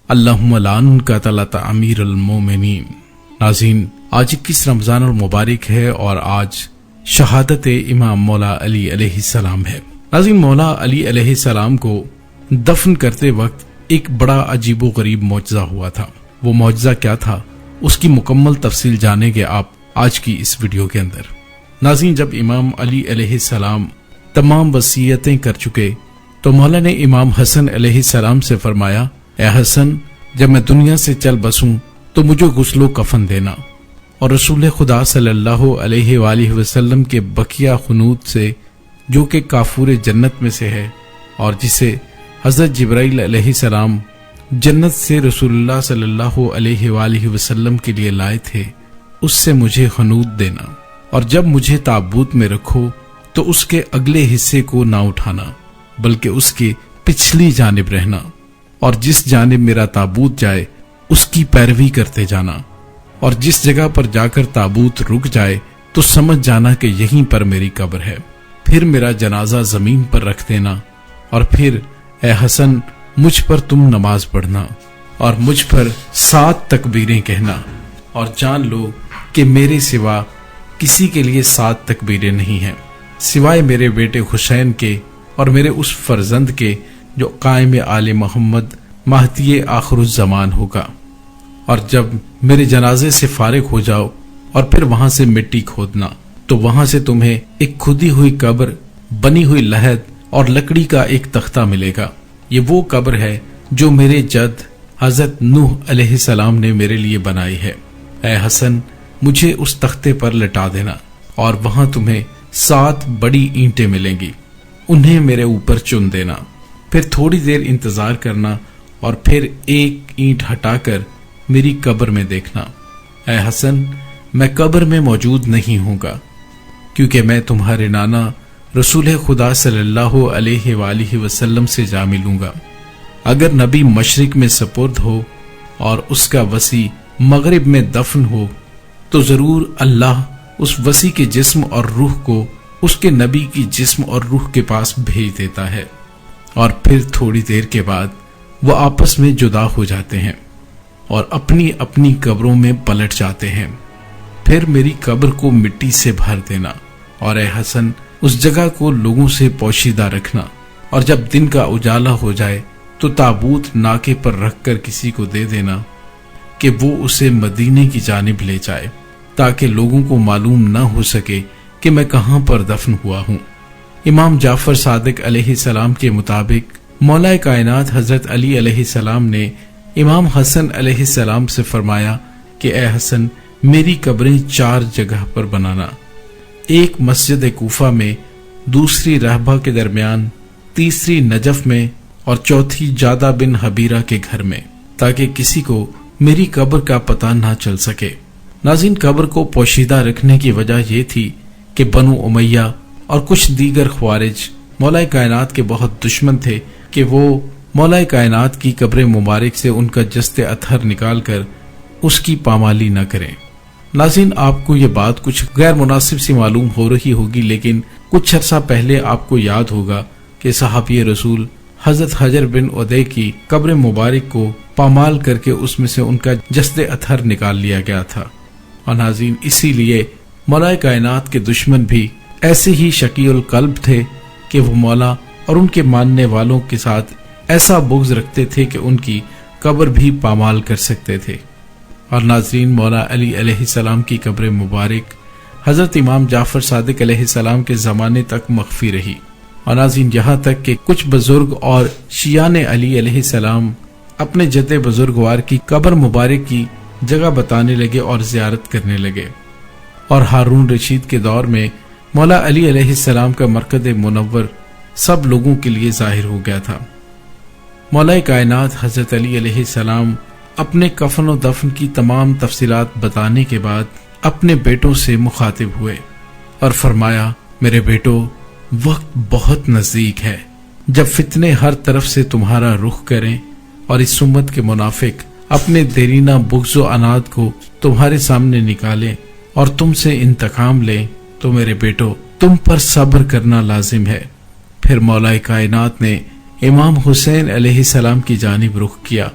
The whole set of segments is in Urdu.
اللہم لعن قتلۃ امیر المومنین۔ ناظرین، آج 21 رمضان المبارک ہے اور آج شہادت امام مولا علی علیہ السلام ہے۔ ناظرین، مولا علی علیہ السلام کو دفن کرتے وقت ایک بڑا عجیب و غریب معجزہ ہوا تھا۔ وہ معجزہ کیا تھا، اس کی مکمل تفصیل جانیں گے آپ آج کی اس ویڈیو کے اندر۔ ناظرین، جب امام علی علیہ السلام تمام وصیتیں کر چکے تو مولا نے امام حسن علیہ السلام سے فرمایا، اے حسن، جب میں دنیا سے چل بسوں تو مجھے غسل و کفن دینا، اور رسول خدا صلی اللہ علیہ وآلہ وسلم کے بقیہ خنود سے، جو کہ کافور جنت میں سے ہے اور جسے حضرت جبرائیل علیہ السلام جنت سے رسول اللہ صلی اللہ علیہ وآلہ وسلم کے لیے لائے تھے، اس سے مجھے خنود دینا، اور جب مجھے تابوت میں رکھو تو اس کے اگلے حصے کو نہ اٹھانا بلکہ اس کے پچھلی جانب رہنا، اور جس جانب میرا تابوت جائے اس کی پیروی کرتے جانا، اور جس جگہ پر جا کر تابوت رک جائے تو سمجھ جانا کہ یہیں پر میری قبر ہے۔ پھر میرا جنازہ زمین پر رکھ دینا، اور پھر اے حسن، مجھ پر تم نماز پڑھنا اور مجھ پر 7 تکبیریں کہنا، اور جان لو کہ میرے سوا کسی کے لیے 7 تکبیریں نہیں ہیں سوائے میرے بیٹے حسین کے اور میرے اس فرزند کے جو قائم آل محمد مہدی آخر الزمان ہوگا۔ اور جب میرے جنازے سے فارغ ہو جاؤ اور پھر وہاں سے مٹی کھودنا تو وہاں سے تمہیں ایک کھدی ہوئی قبر، بنی ہوئی لحد اور لکڑی کا ایک تختہ ملے گا۔ یہ وہ قبر ہے جو میرے جد حضرت نوح علیہ السلام نے میرے لیے بنائی ہے۔ اے حسن، مجھے اس تختے پر لٹا دینا، اور وہاں تمہیں 7 بڑی اینٹیں ملیں گی، انہیں میرے اوپر چن دینا، پھر تھوڑی دیر انتظار کرنا، اور پھر ایک اینٹ ہٹا کر میری قبر میں دیکھنا۔ اے حسن، میں قبر میں موجود نہیں ہوں گا، کیونکہ میں تمہارے نانا رسول خدا صلی اللہ علیہ وآلہ وسلم سے جا ملوں گا۔ اگر نبی مشرق میں سپرد ہو اور اس کا وصی مغرب میں دفن ہو تو ضرور اللہ اس وصی کے جسم اور روح کو اس کے نبی کی جسم اور روح کے پاس بھیج دیتا ہے، اور پھر تھوڑی دیر کے بعد وہ آپس میں جدا ہو جاتے ہیں اور اپنی اپنی قبروں میں پلٹ جاتے ہیں۔ پھر میری قبر کو مٹی سے بھر دینا، اور اے حسن، اس جگہ کو لوگوں سے پوشیدہ رکھنا، اور جب دن کا اجالا ہو جائے تو تابوت ناکے پر رکھ کر کسی کو دے دینا کہ وہ اسے مدینے کی جانب لے جائے، تاکہ لوگوں کو معلوم نہ ہو سکے کہ میں کہاں پر دفن ہوا ہوں۔ امام جعفر صادق علیہ السلام کے مطابق مولا کائنات حضرت علی علیہ السلام نے امام حسن علیہ السلام سے فرمایا کہ اے حسن، میری قبریں 4 جگہ پر بنانا، ایک مسجد کوفہ میں، دوسری رہبہ کے درمیان، تیسری نجف میں، اور چوتھی جادہ بن حبیرہ کے گھر میں، تاکہ کسی کو میری قبر کا پتہ نہ چل سکے۔ ناظرین، قبر کو پوشیدہ رکھنے کی وجہ یہ تھی کہ بنو امیہ اور کچھ دیگر خوارج مولا کائنات کے بہت دشمن تھے کہ وہ مولا کائنات کی قبر مبارک سے ان کا جسد اطہر نکال کر اس کی پامالی نہ کریں۔ ناظرین، آپ کو یہ بات کچھ غیر مناسب سی معلوم ہو رہی ہوگی، لیکن کچھ عرصہ پہلے آپ کو یاد ہوگا کہ صحابی رسول حضرت حجر بن عدی کی قبر مبارک کو پامال کر کے اس میں سے ان کا جسد اطہر نکال لیا گیا تھا، اور ناظرین، اسی لیے مولا کائنات کے دشمن بھی ایسے ہی شقی القلب تھے کہ وہ مولا اور ان کے ماننے والوں کے ساتھ ایسا بغض رکھتے تھے کہ ان کی قبر بھی پامال کر سکتے تھے۔ اور ناظرین، مولا علی علیہ السلام کی قبر مبارک حضرت امام جعفر صادق علیہ السلام کے زمانے تک مخفی رہی، اور ناظرین، یہاں تک کہ کچھ بزرگ اور شیعان علی علیہ السلام اپنے جد بزرگوار کی قبر مبارک کی جگہ بتانے لگے اور زیارت کرنے لگے، اور ہارون رشید کے دور میں مولا علی علیہ السلام کا مرکز منور سب لوگوں کے لیے ظاہر ہو گیا تھا۔ مولا کائنات حضرت علی علیہ السلام اپنے کفن و دفن کی تمام تفصیلات بتانے کے بعد اپنے بیٹوں سے مخاطب ہوئے اور فرمایا، میرے بیٹو، وقت بہت نزدیک ہے جب فتنے ہر طرف سے تمہارا رخ کریں اور اس امت کے منافق اپنے دیرینہ بغض و عناد کو تمہارے سامنے نکالیں اور تم سے انتقام لیں، تو میرے بیٹو، تم پر صبر کرنا لازم ہے۔ پھر مولا کائنات نے امام حسین علیہ السلام کی جانب رخ کیا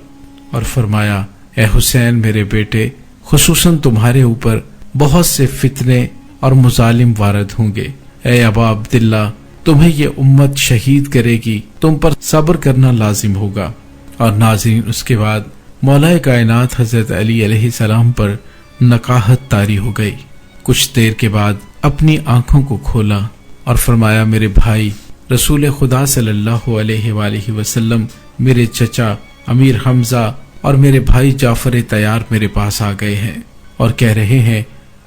اور فرمایا اے حسین میرے بیٹے، خصوصاً تمہارے اوپر بہت سے فتنے اور مظالم وارد ہوں گے۔ اے ابا عبداللہ، تمہیں یہ امت شہید کرے گی، تم پر صبر کرنا لازم ہوگا۔ اور ناظرین، اس کے بعد مولا کائنات حضرت علی علیہ السلام پر نقاہت طاری ہو گئی۔ کچھ دیر کے بعد اپنی آنکھوں کو کھولا اور فرمایا میرے بھائی رسول خدا صلی اللہ علیہ وآلہ وسلم، میرے چچا امیر حمزہ اور میرے بھائی جعفر طیار میرے پاس آ گئے ہیں اور کہہ رہے ہیں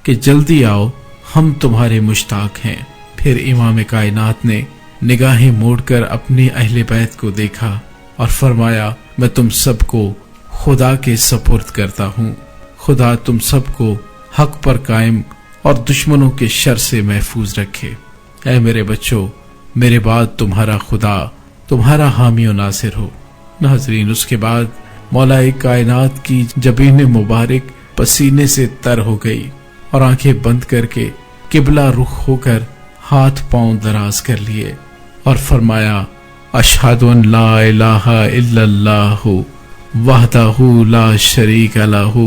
کہ جلدی آؤ، ہم تمہارے مشتاق ہیں۔ پھر امام کائنات نے نگاہیں موڑ کر اپنے اہل بیت کو دیکھا اور فرمایا میں تم سب کو خدا کے سپرد کرتا ہوں، خدا تم سب کو حق پر قائم اور دشمنوں کے شر سے محفوظ رکھے۔ اے میرے بچوں، میرے بعد تمہارا خدا تمہارا حامی و ناصر ہو۔ ناظرین، اس کے بعد مولا کائنات کی جبین مبارک پسینے سے تر ہو گئی اور آنکھیں بند کر کے قبلہ رخ ہو کر ہاتھ پاؤں دراز کر لیے اور فرمایا اشہد ان لا الہ الا اللہ وحدہ لا شریک لہ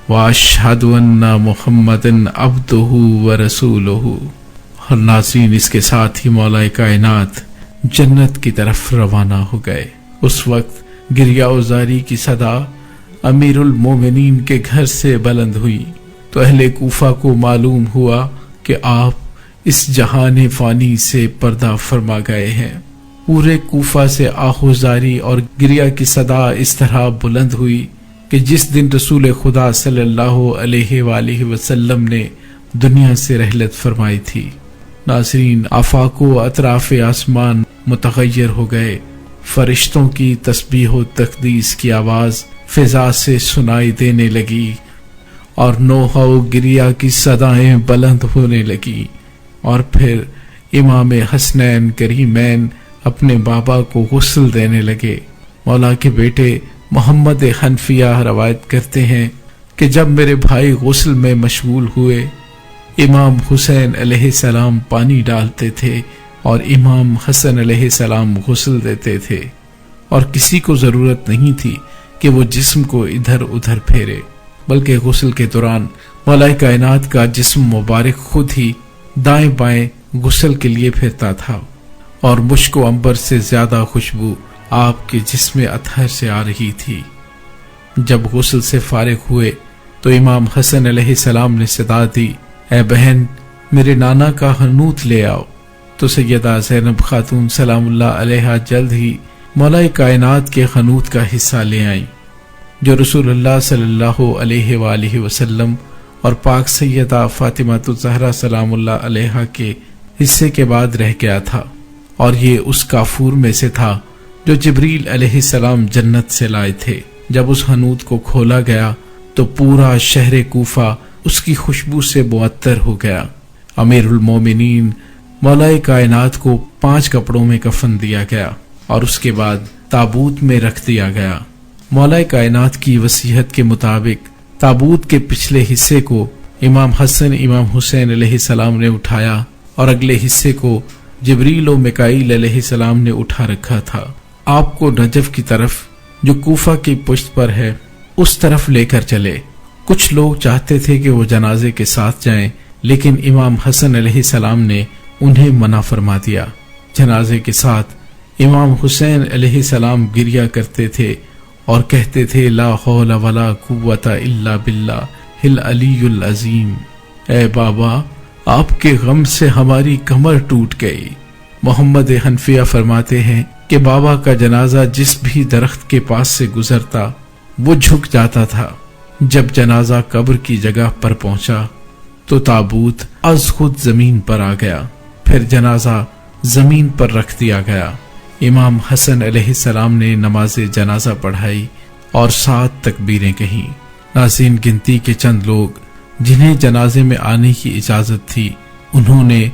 واشہد ان محمدا عبدہ ورسولہ۔ اور ناظرین، اس کے ساتھ ہی مولا کائنات جنت کی طرف روانہ ہو گئے۔ اس وقت گریہ وزاری کی صدا امیر المومنین کے گھر سے بلند ہوئی تو اہل کوفہ کو معلوم ہوا کہ آپ اس جہان فانی سے پردہ فرما گئے ہیں۔ پورے کوفہ سے آہوزاری اور گریہ کی صدا اس طرح بلند ہوئی کہ جس دن رسول خدا صلی اللہ علیہ وآلہ وسلم نے دنیا سے رحلت فرمائی تھی۔ ناظرین، آفاق و اطراف آسمان متغیر ہو گئے، فرشتوں کی تسبیح و تقدیس کی آواز فضا سے سنائی دینے لگی اور نوحہ و گریہ کی صدائیں بلند ہونے لگی، اور پھر امام حسنین کریمین اپنے بابا کو غسل دینے لگے۔ مولا کے بیٹے محمد حنفیہ روایت کرتے ہیں کہ جب میرے بھائی غسل میں مشغول ہوئے، امام حسین علیہ السلام پانی ڈالتے تھے اور امام حسن علیہ السلام غسل دیتے تھے، اور کسی کو ضرورت نہیں تھی کہ وہ جسم کو ادھر ادھر پھیرے، بلکہ غسل کے دوران مولا کائنات کا جسم مبارک خود ہی دائیں بائیں غسل کے لیے پھرتا تھا، اور مشک و عنبر سے زیادہ خوشبو آپ کے جسم اطہر سے آ رہی تھی۔ جب غسل سے فارغ ہوئے تو امام حسن علیہ السلام نے صدا دی اے بہن، میرے نانا کا حنوط لے آؤ۔ تو سیدہ زینب خاتون سلام اللہ علیہا جلد ہی مولا کائنات کے حنوط کا حصہ لے آئیں، جو رسول اللہ صلی اللہ علیہ وآلہ وسلم اور پاک سیدہ فاطمہ الزہرا سلام اللہ علیہا کے حصے کے بعد رہ گیا تھا، اور یہ اس کافور میں سے تھا جو جبریل علیہ السلام جنت سے لائے تھے۔ جب اس حنوط کو کھولا گیا تو پورا شہر کوفہ اس کی خوشبو سے معطر ہو گیا۔ امیر المومنین مولا کائنات کو 5 کپڑوں میں کفن دیا گیا اور اس کے بعد تابوت میں رکھ دیا گیا۔ مولا کائنات کی وصیت کے مطابق تابوت کے پچھلے حصے کو امام حسن امام حسین علیہ السلام نے اٹھایا اور اگلے حصے کو جبریل و میکائیل علیہ السلام نے اٹھا رکھا تھا۔ آپ کو نجف کی طرف جو کوفہ کی پشت پر ہے اس طرف لے کر چلے۔ کچھ لوگ چاہتے تھے کہ وہ جنازے کے ساتھ جائیں، لیکن امام حسن علیہ السلام نے انہیں منع فرما دیا۔ جنازے کے ساتھ امام حسین علیہ السلام گریہ کرتے تھے اور کہتے تھے لا حول ولا قوت الا باللہ العلی العظیم۔ اے بابا، آپ کے غم سے ہماری کمر ٹوٹ گئی۔ محمد حنفیہ فرماتے ہیں کہ بابا کا جنازہ جس بھی درخت کے پاس سے گزرتا وہ جھک جاتا تھا۔ جب جنازہ قبر کی جگہ پر پہنچا تو تابوت از خود زمین پر آ گیا، پھر جنازہ زمین پر رکھ دیا گیا۔ امام حسن علیہ السلام نے نماز جنازہ پڑھائی اور 7 تکبیریں کہیں۔ ناظرین، گنتی کے چند لوگ جنہیں جنازے میں آنے کی اجازت تھی، انہوں نے،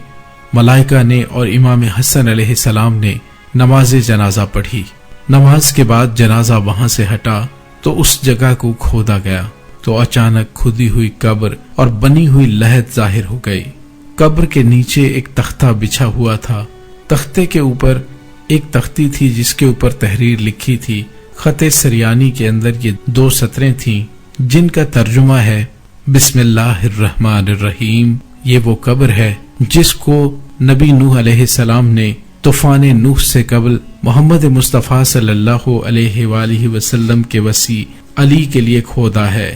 ملائکہ نے اور امام حسن علیہ السلام نے نماز جنازہ پڑھی۔ نماز کے بعد جنازہ وہاں سے ہٹا تو اس جگہ کو کھودا گیا تو اچانک کھودی ہوئی قبر اور بنی ہوئی لحد ظاہر ہو گئی۔ قبر کے نیچے ایک تختہ بچھا ہوا تھا، تختے کے اوپر ایک تختی تھی جس کے اوپر تحریر لکھی تھی خط سریانی کے اندر یہ 2 سطریں تھیں جن کا ترجمہ ہے بسم اللہ الرحمن الرحیم۔ یہ وہ قبر ہے جس کو نبی نوح علیہ السلام نے طوفان نوح سے قبل محمد مصطفیٰ صلی اللہ علیہ وآلہ وسلم کے وصی علی کے لیے کھودا ہے۔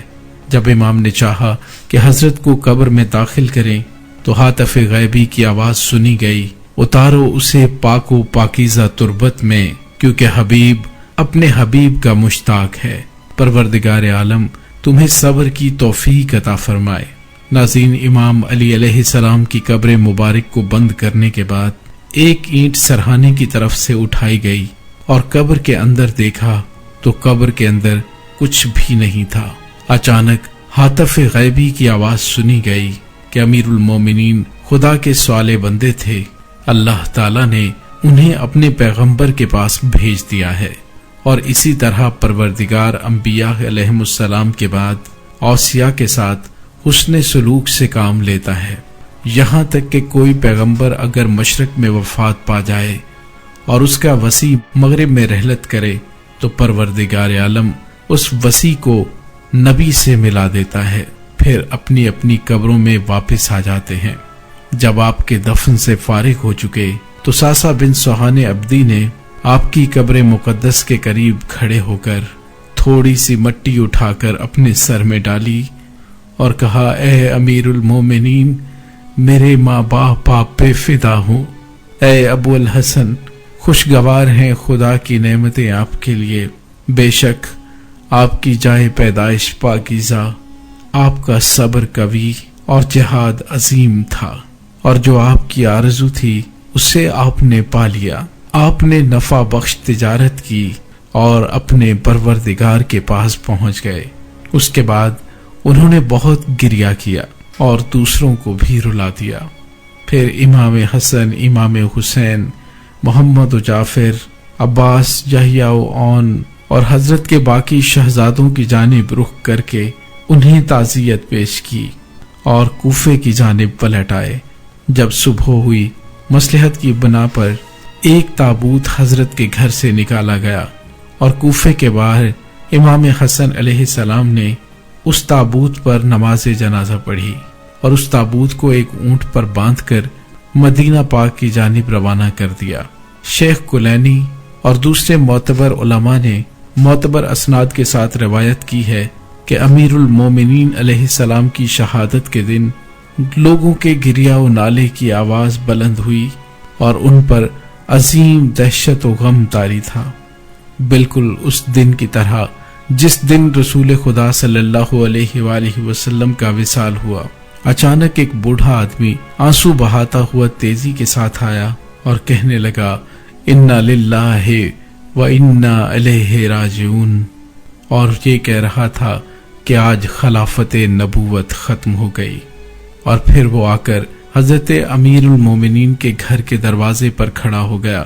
جب امام نے چاہا کہ حضرت کو قبر میں داخل کریں تو ہاتف غیبی کی آواز سنی گئی، اتارو اسے پاک و پاکیزہ تربت میں، کیونکہ حبیب اپنے حبیب کا مشتاق ہے۔ پروردگار عالم تمہیں صبر کی توفیق عطا فرمائے۔ ناظرین، امام علی علیہ السلام کی قبر مبارک کو بند کرنے کے بعد ایک اینٹ سرہانے کی طرف سے اٹھائی گئی اور قبر کے اندر دیکھا تو قبر کے اندر کچھ بھی نہیں تھا۔ اچانک ہاتف غیبی کی آواز سنی گئی کہ امیر المومنین خدا کے صالح بندے تھے، اللہ تعالیٰ نے انہیں اپنے پیغمبر کے پاس بھیج دیا ہے، اور اسی طرح پروردگار انبیاء علیہم السلام کے بعد اوصیاء کے ساتھ حسن سلوک سے کام لیتا ہے، یہاں تک کہ کوئی پیغمبر اگر مشرق میں وفات پا جائے اور اس کا وصی مغرب میں رحلت کرے تو پروردگار عالم اس وصی کو نبی سے ملا دیتا ہے، پھر اپنی اپنی قبروں میں واپس آ جاتے ہیں۔ جب آپ کے دفن سے فارغ ہو چکے تو ساسا بن سوہان عبدی نے آپ کی قبر مقدس کے قریب کھڑے ہو کر تھوڑی سی مٹی اٹھا کر اپنے سر میں ڈالی اور کہا، اے امیر المومنین، میرے ماں باپ آپ پہ فدا ہوں۔ اے ابو الحسن، خوشگوار ہیں خدا کی نعمتیں آپ کے لیے، بے شک آپ کی جائے پیدائش پاکیزہ، آپ کا صبر قوی اور جہاد عظیم تھا، اور جو آپ کی آرزو تھی اسے آپ نے پا لیا۔ آپ نے نفع بخش تجارت کی اور اپنے پروردگار کے پاس پہنچ گئے۔ اس کے بعد انہوں نے بہت گریہ کیا اور دوسروں کو بھی رلا دیا۔ پھر امام حسن، امام حسین، محمد و جعفر، عباس، یحییٰ و عون اور حضرت کے باقی شہزادوں کی جانب رخ کر کے انہیں تعزیت پیش کی اور کوفے کی جانب پلٹ آئے۔ جب صبح ہوئی، مصلحت کی بنا پر ایک تابوت حضرت کے گھر سے نکالا گیا اور کوفے کے باہر امام حسن علیہ السلام نے اس تابوت پر نماز جنازہ پڑھی اور اس تابوت کو ایک اونٹ پر باندھ کر مدینہ پاک کی جانب روانہ کر دیا۔ شیخ کلینی اور دوسرے معتبر علماء نے معتبر اسناد کے ساتھ روایت کی ہے کہ امیر المومنین علیہ السلام کی شہادت کے دن لوگوں کے گریہ و نالے کی آواز بلند ہوئی اور ان پر عظیم دہشت و غم طاری تھا، بالکل اس دن کی طرح جس دن رسول خدا صلی اللہ علیہ وآلہ وسلم کا وصال ہوا۔ اچانک ایک بوڑھا آدمی آنسو بہاتا ہوا تیزی کے ساتھ آیا اور کہنے لگا، انا للہ و انا الیہ راجعون، اور یہ کہہ رہا تھا کہ آج خلافت نبوت ختم ہو گئی۔ اور پھر وہ آ کر حضرت امیر المومنین کے گھر کے دروازے پر کھڑا ہو گیا۔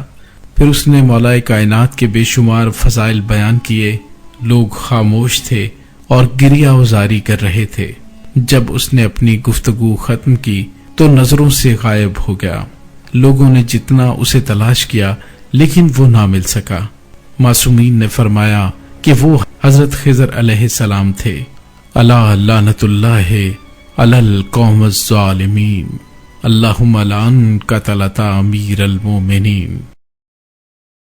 پھر اس نے مولا کائنات کے بے شمار فضائل بیان کیے۔ لوگ خاموش تھے اور گریہ وزاری کر رہے تھے۔ جب اس نے اپنی گفتگو ختم کی تو نظروں سے غائب ہو گیا۔ لوگوں نے جتنا اسے تلاش کیا لیکن وہ نہ مل سکا۔ معصومین نے فرمایا کہ وہ حضرت خضر علیہ السلام تھے۔ الا لعنت اللہ علی القوم الظالمین، اللہم لعن قتلۃ امیر المومنین۔